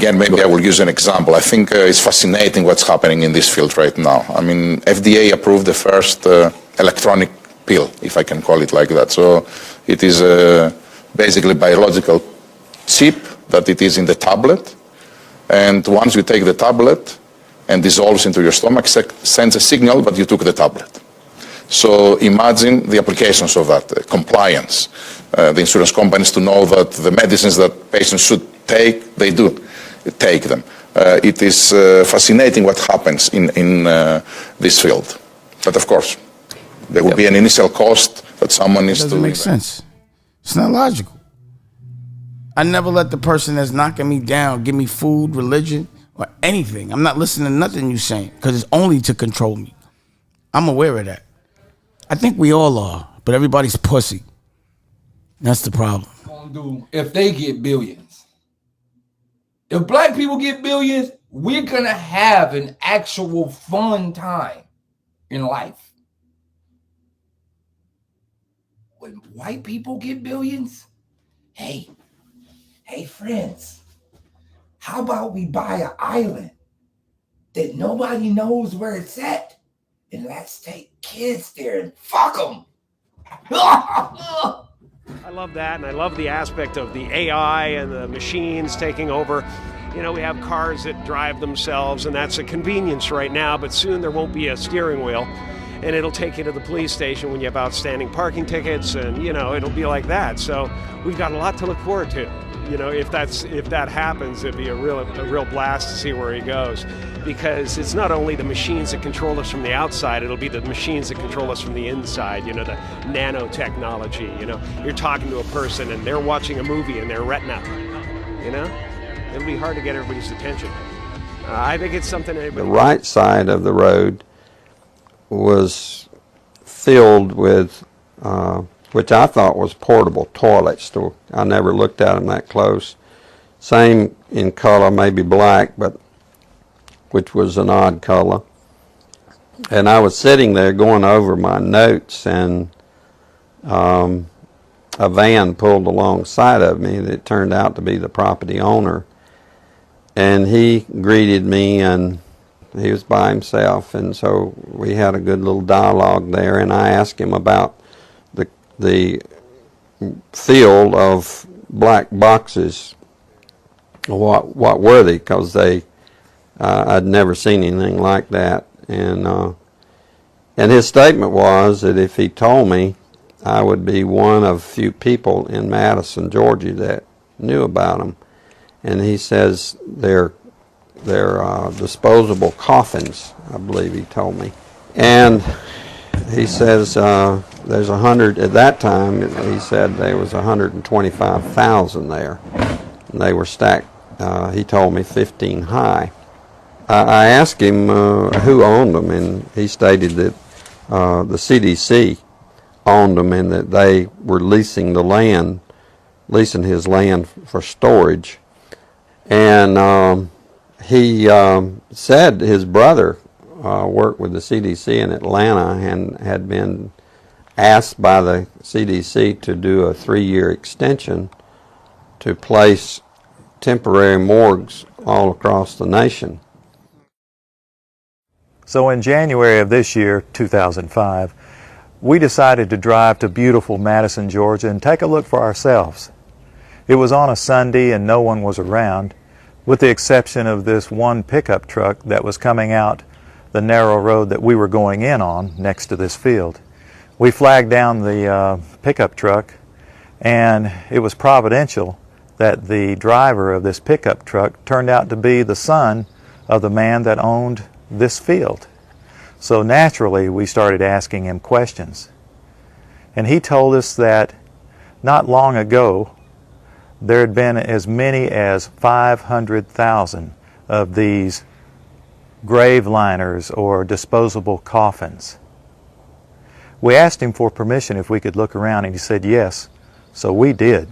again, maybe I will use an example. I think it's fascinating what's happening in this field right now. I mean, FDA approved the first electronic pill, if I can call it like that. So it is basically biological chip that it is in the tablet. And once you take the tablet and dissolves into your stomach, sends a signal that you took the tablet. So imagine the applications of that, compliance. The insurance companies to know that the medicines that patients should take, they do take them. It is fascinating what happens in this field. But of course, there will be an initial cost that someone needs to... It doesn't make sense. It's not logical. I never let the person that's knocking me down give me food, religion, or anything. I'm not listening to nothing you're saying because it's only to control me. I'm aware of that. I think we all are, but everybody's pussy. That's the problem. If they get billions. If black people get billions, we're going to have an actual fun time in life. When white people get billions, hey friends, how about we buy an island that nobody knows where it's at, and let's take kids there and fuck them. I love that, and I love the aspect of the AI and the machines taking over. You know, we have cars that drive themselves, and that's a convenience right now, but soon there won't be a steering wheel, and it'll take you to the police station when you have outstanding parking tickets, and, you know, it'll be like that. So we've got a lot to look forward to. You know, if that happens, it'd be a real blast to see where he goes, because it's not only the machines that control us from the outside, it'll be the machines that control us from the inside. You know, the nanotechnology. You know, you're talking to a person and they're watching a movie in their retina. You know, it'll be hard to get everybody's attention. I think it's something everybody... The right side of the road was filled with which I thought was portable toilets. I never looked at them that close. Same in color, maybe black, but which was an odd color. And I was sitting there going over my notes, and a van pulled alongside of me that turned out to be the property owner. And he greeted me, and he was by himself, and so we had a good little dialogue there, and I asked him about the field of black boxes. What were they? Because I'd never seen anything like that, and his statement was that if he told me, I would be one of few people in Madison, Georgia that knew about them. And he says they're disposable coffins, I believe he told me. And he says there's 100, at that time, he said there was 125,000 there. And they were stacked, he told me, 15 high. I asked him who owned them, and he stated that the CDC owned them and that they were leasing his land for storage. And he said his brother worked with the CDC in Atlanta and had been asked by the CDC to do a 3-year extension to place temporary morgues all across the nation. So in January of this year, 2005, we decided to drive to beautiful Madison, Georgia and take a look for ourselves. It was on a Sunday and no one was around, with the exception of this one pickup truck that was coming out the narrow road that we were going in on next to this field. We flagged down the pickup truck, and it was providential that the driver of this pickup truck turned out to be the son of the man that owned this field. So naturally we started asking him questions. And he told us that not long ago there had been as many as 500,000 of these grave liners or disposable coffins. We asked him for permission if we could look around, and he said yes, so we did.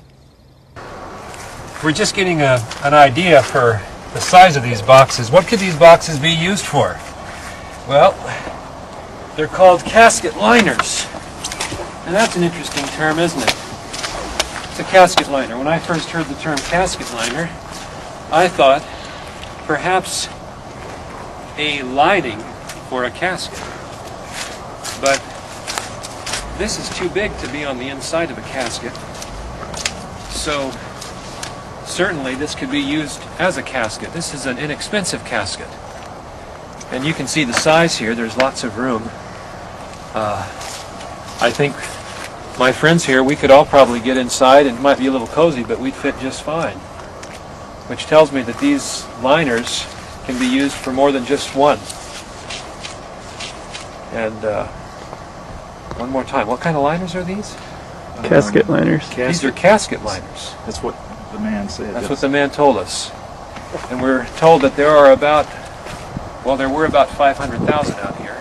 We're just getting an idea for the size of these boxes. What could these boxes be used for? Well, they're called casket liners. And that's an interesting term, isn't it? It's a casket liner. When I first heard the term casket liner, I thought perhaps a lining for a casket. But this is too big to be on the inside of a casket. So certainly this could be used as a casket. This is an inexpensive casket. And you can see the size here. There's lots of room. I think my friends here, we could all probably get inside, and it might be a little cozy, but we'd fit just fine. Which tells me that these liners can be used for more than just one. And one more time, what kind of liners are these? Casket liners. These are casket liners. That's what the man said. That's what the man told us. And we're told that there are about, well, there were about 500,000 out here.